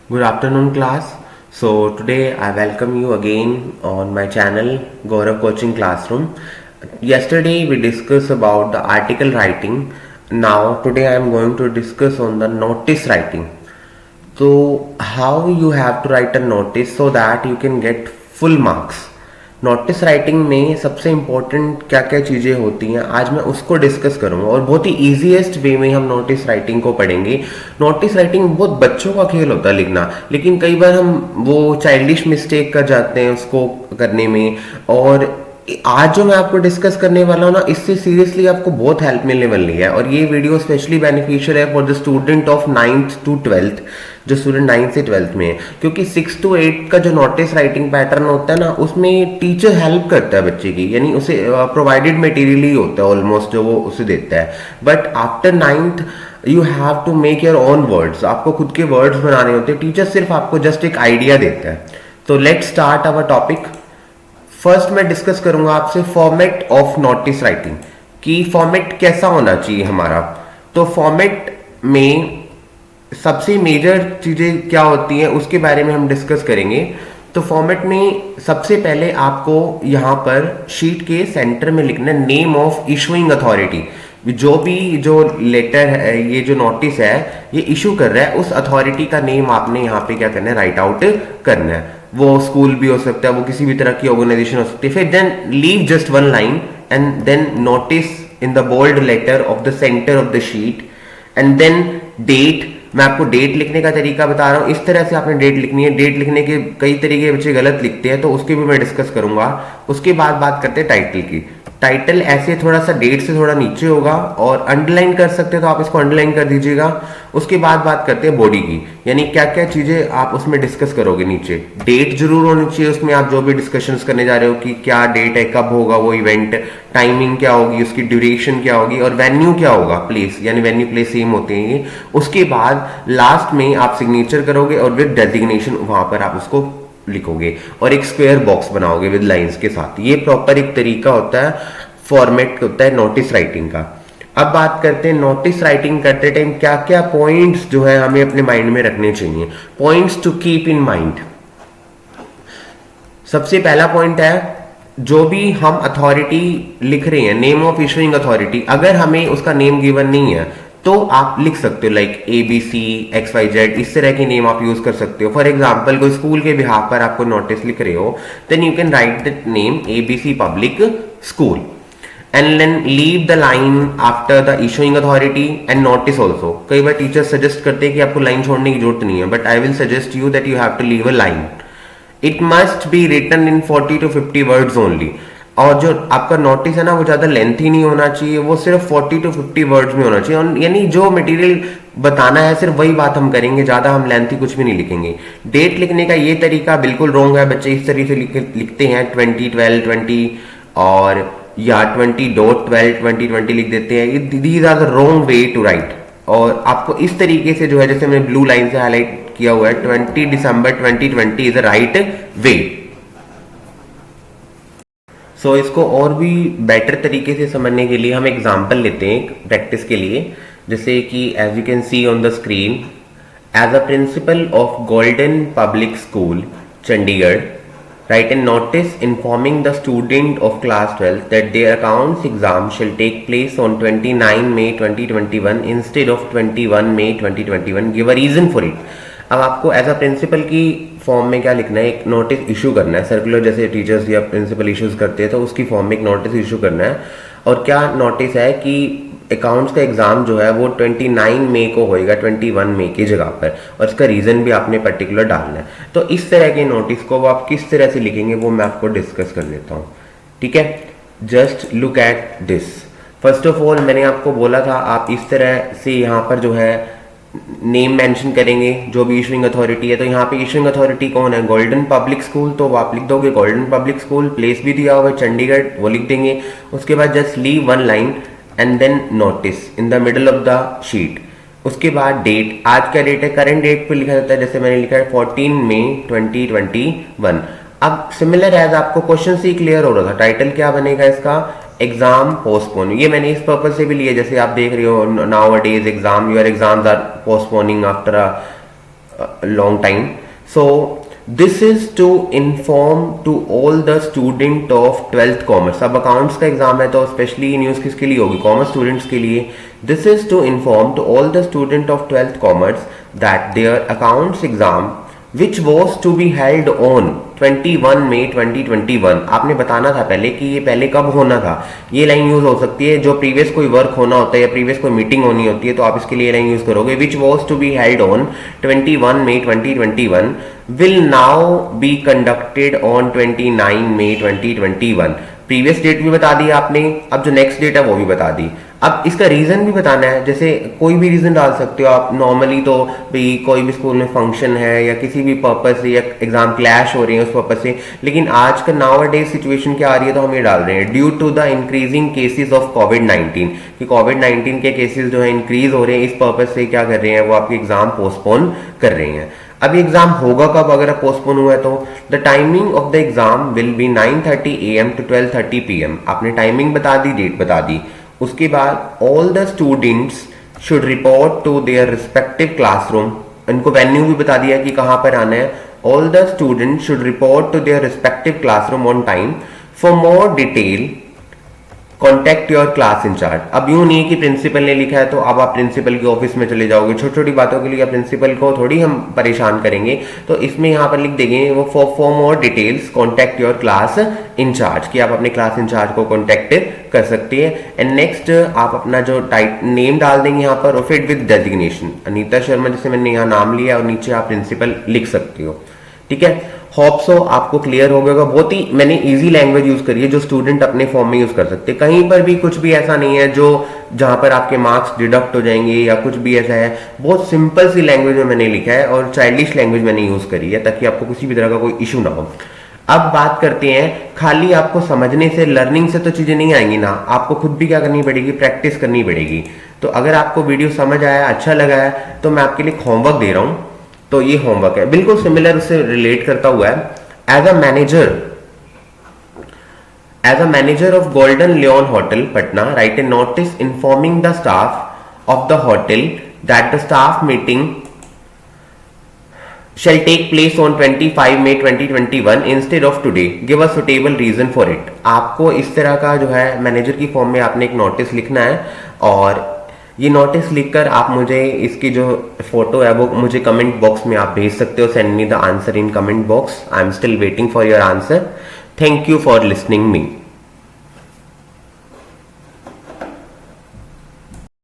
Good afternoon, class. So, today I welcome you again on my channel Gaurav Coaching Classroom. Yesterday we discussed about the article writing. Now, today I am going to discuss on the notice writing. So, how you have to write a notice so that you can get full marks. Notice writing में सबसे important क्या क्या चीज़ें होती हैं आज मैं उसको डिस्कस करूंगा और बहुत ही इजीएस्ट वे में हम नोटिस राइटिंग को पढ़ेंगे। नोटिस राइटिंग बहुत बच्चों का खेल होता है लिखना, लेकिन कई बार हम वो चाइल्डिश मिस्टेक कर जाते हैं उसको करने में। और आज जो मैं आपको डिस्कस करने वाला हूँ ना, इससे सीरियसली आपको बहुत हेल्प मिलने वाली है और ये वीडियो स्पेशली बेनिफिशियल है for the student of 9th to 12th, जो स्टूडेंट 9th से 12th में है। क्योंकि 6 to 8 का जो नोटिस राइटिंग पैटर्न होता है ना, उसमें टीचर हेल्प करता है बच्चे की, यानी उसे प्रोवाइडेड मटेरियल ही होता है ऑलमोस्ट जो वो उसे देता है। But after 9th you have to make your own words, आपको खुद के वर्ड्स बनाने होते हैं। टीचर सिर्फ आपको जस्ट एक आइडिया देता है। तो let's start our topic. First मैं डिस्कस करूंगा आपसे फॉर्मेट ऑफ नोटिस राइटिंग कि फॉर्मेट कैसा होना चाहिए हमारा। तो फॉर्मेट में सबसे मेजर चीजें क्या होती हैं उसके बारे में हम डिस्कस करेंगे। तो फॉर्मेट में सबसे पहले आपको यहां पर शीट के सेंटर में लिखना है नेम ऑफ इशूइंग अथॉरिटी। जो लेटर है, ये जो नोटिस है ये इशू कर रहा है, उस अथॉरिटी का नेम आपने यहाँ पे क्या करना है, राइट आउट करना है। वो स्कूल भी हो सकता है, वो किसी भी तरह की ऑर्गेनाइजेशन हो सकती है। फिर then leave just one line and then notice in the bold letter of the centre of the sheet and then date. मैं आपको डेट लिखने का तरीका बता रहा हूं, इस तरह से आपने डेट लिखनी है। डेट लिखने के कई तरीके बच्चे गलत लिखते हैं, तो उसके भी मैं डिस्कस करूंगा। उसके बाद बात करते हैं टाइटल की। टाइटल ऐसे थोड़ा सा डेट से थोड़ा नीचे होगा और अंडरलाइन कर सकते हैं, तो आप इसको अंडरलाइन कर दीजिएगा। उसके बाद बात करते हैं बॉडी की, यानी क्या क्या चीजें आप उसमें डिस्कस करोगे। नीचे डेट जरूर होनी चाहिए, उसमें आप जो भी डिस्कशंस करने जा रहे हो कि क्या डेट है, कब होगा वो इवेंट, टाइमिंग क्या होगी, उसकी ड्यूरेशन क्या होगी और वेन्यू क्या होगा, प्लेस, यानी वेन्यू प्लेस सेम होते हैं ये। उसके बाद लास्ट में आप सिग्नेचर करोगे और विद डेजिग्नेशन वहां पर आप उसको लिखोगे और एक स्क्वायर बॉक्स बनाओगे विद लाइंस के साथ। ये प्रॉपर एक तरीका होता है, फॉर्मेट होता है नोटिस राइटिंग का। अब बात करते हैं नोटिस राइटिंग करते टाइम क्या क्या पॉइंट्स जो है हमें अपने माइंड में रखने चाहिए, points to keep in mind. सबसे पहला पॉइंट है, जो भी हम अथॉरिटी लिख रहे हैं, नेम ऑफ इशूइंग अथॉरिटी, अगर हमें उसका नेम गिवन नहीं है तो आप लिख सकते हो लाइक ABC XYZ, इस तरह की नेम आप यूज कर सकते हो। फॉर एग्जाम्पल कोई स्कूल के बिहाफ पर आपको नोटिस लिख रहे हो, then you can write the name ABC public school and then leave the line after the issuing authority and notice also. कई बार टीचर सजेस्ट करते हैं कि आपको लाइन छोड़ने की जरूरत नहीं है, but I will suggest you that you have to leave a line. It must be written in 40 to 50 words only. और जो आपका नोटिस है ना, वो ज्यादा लेंथी नहीं होना चाहिए, वो सिर्फ 40 to 50 वर्ड्स में होना चाहिए। और यानी जो मटेरियल बताना है सिर्फ वही बात हम करेंगे, ज्यादा हम लेंथी कुछ भी नहीं लिखेंगे। डेट लिखने का ये तरीका बिल्कुल रॉन्ग है, बच्चे इस तरीके से लिखते हैं 2012-20 और या 20.12-2020 लिख देते हैं। These are the wrong way to write. और आपको इस तरीके से जो है, जैसे मैंने ब्लू लाइन से हाईलाइट किया हुआ है, 20 दिसंबर 2020 इज द राइट वे। सो इसको और भी बेटर तरीके से समझने के लिए हम एग्जाम्पल लेते हैं प्रैक्टिस के लिए। जैसे कि as you can see on the screen, as a principal of Golden Public School Chandigarh, write a notice informing the student of class 12 that their accounts exam shall take place on 29 May 2021 instead of 21 May 2021. Give a reason for it. अब आपको as a principal की form में क्या लिखना है, एक notice issue करना है। सर्कुलर जैसे टीचर्स या प्रिंसिपल इश्यूज करते हैं, तो उसकी फॉर्म में एक नोटिस इशू करना है। और क्या नोटिस है कि अकाउंट्स का एग्जाम जो है वो 29 मई को होएगा 21 मई की जगह पर, और इसका रीजन भी आपने पर्टिकुलर डालना है। तो इस तरह के नोटिस को वो आप किस तरह से लिखेंगे वो मैं आपको डिस्कस कर लेता हूँ, ठीक है। Just look at this. First of all मैंने आपको बोला था आप इस तरह से यहाँ पर जो है नेम मेंशन करेंगे जो भी इशूइंग अथॉरिटी है। तो यहाँ पे इशूइंग अथॉरिटी कौन है, गोल्डन पब्लिक स्कूल, तो वो आप लिख दोगे गोल्डन पब्लिक स्कूल। प्लेस भी दिया हुआ है चंडीगढ़, वो लिख देंगे। उसके बाद just leave one line and then notice in the middle of the sheet. उसके बाद डेट, आज क्या डेट है, करंट डेट पे लिखा जाता है, जैसे मैंने लिखा है 14 मई 2021। अब सिमिलर एज आपको क्वेश्चन से ही क्लियर हो रहा था, टाइटल क्या बनेगा इसका, एग्जाम पोस्टपोन। ये मैंने इस पर्पज से भी लिया, जैसे आप देख रहे हो nowadays exam, your exams are postponing after long time. So this is to inform to all the student of 12th commerce. अब अकाउंट्स का एग्जाम है तो स्पेशली न्यूज़ किसके लिए होगी, कॉमर्स स्टूडेंट्स के लिए. This is to inform to all the student of 12th commerce that their accounts exam which was to be held on 21 May 2021. आपने बताना था पहले कि ये पहले कब होना था. ये लाइन यूज हो सकती है जो प्रीवियस कोई वर्क होना होता है या प्रीवियस कोई मीटिंग होनी होती है, तो आप इसके लिए लाइन यूज करोगे. which was to be held on 21 May 2021 will now be conducted on 29 May 2021. Previous date भी बता दी आपने, अब जो नेक्स्ट डेट है वो भी बता दी. अब इसका रीजन भी बताना है. जैसे कोई भी रीजन डाल सकते हो आप. नॉर्मली तो भाई कोई भी स्कूल में फंक्शन है या किसी भी पर्पज से या एग्जाम क्लैश हो रही है उस पर्पज से. लेकिन आज का नाउअडेज सिचुएशन क्या आ रही है, तो हम ये डाल रहे हैं due to the increasing cases of कोविड-19, कि कोविड-19 के केसेस जो है इंक्रीज हो रहे हैं, इस पर्पज से क्या कर रहे हैं वो आपके एग्जाम पोस्टपोन कर रहे हैं. अब एग्जाम होगा कब अगर पोस्टपोन हुआ है तो the timing of the exam will be 9:30 AM to 12:30 PM. आपने टाइमिंग बता दी, डेट बता दी. उसके बाद all the students should report to their respective classroom. इनको वेन्यू भी बता दिया कि कहां पर आना है. All the students should report to their respective classroom on time. For more detail contact your class incharge. अब यूं नहीं कि प्रिंसिपल ने लिखा है तो अब आप प्रिंसिपल के ऑफिस में चले जाओगे. छोटी छोटी बातों के लिए प्रिंसिपल को थोड़ी हम परेशान करेंगे, तो इसमें यहाँ पर लिख देंगे वो for more details contact your class incharge, कि आप अपने क्लास इंचार्ज को कॉन्टेक्ट कर सकते हैं. एंड नेक्स्ट आप अपना जो टाइप नेम डाल देंगे यहाँ पर, और फिर विद डेजिग्नेशन अनीता शर्मा जैसे मैंने यहाँ नाम लिया, और नीचे आप प्रिंसिपल लिख सकते हो. ठीक है. होप सो आपको क्लियर हो गया. बहुत ही मैंने इजी लैंग्वेज यूज करी है जो स्टूडेंट अपने फॉर्म में यूज कर सकते हैं. कहीं पर भी कुछ भी ऐसा नहीं है जो जहां पर आपके मार्क्स डिडक्ट हो जाएंगे या कुछ भी ऐसा है. बहुत सिंपल सी लैंग्वेज में मैंने लिखा है और चाइल्डिश लैंग्वेज मैंने यूज करी है ताकि आपको किसी भी तरह का कोई इशू ना हो. अब बात करते हैं, खाली आपको समझने से लर्निंग से तो चीजें नहीं आएंगी ना, आपको खुद भी क्या करनी पड़ेगी, प्रैक्टिस करनी पड़ेगी. तो अगर आपको वीडियो समझ आया, अच्छा लगा है, तो मैं आपके लिए होमवर्क दे रहा हूं. तो ये होमवर्क है बिल्कुल सिमिलर, उससे रिलेट करता हुआ है. As a manager of Golden Leon Hotel Patna, write a notice informing the staff of the hotel that the staff meeting shall take place on 25 May 2021 instead of today. Give a suitable reason for it. आपको इस तरह का जो है manager की form में आपने एक नोटिस लिखना है, और ये नोटिस लिखकर आप मुझे इसकी जो फोटो है वो मुझे कमेंट बॉक्स में आप भेज सकते हो. Send me the answer in comment box. I am still waiting for your answer. Thank you for listening me.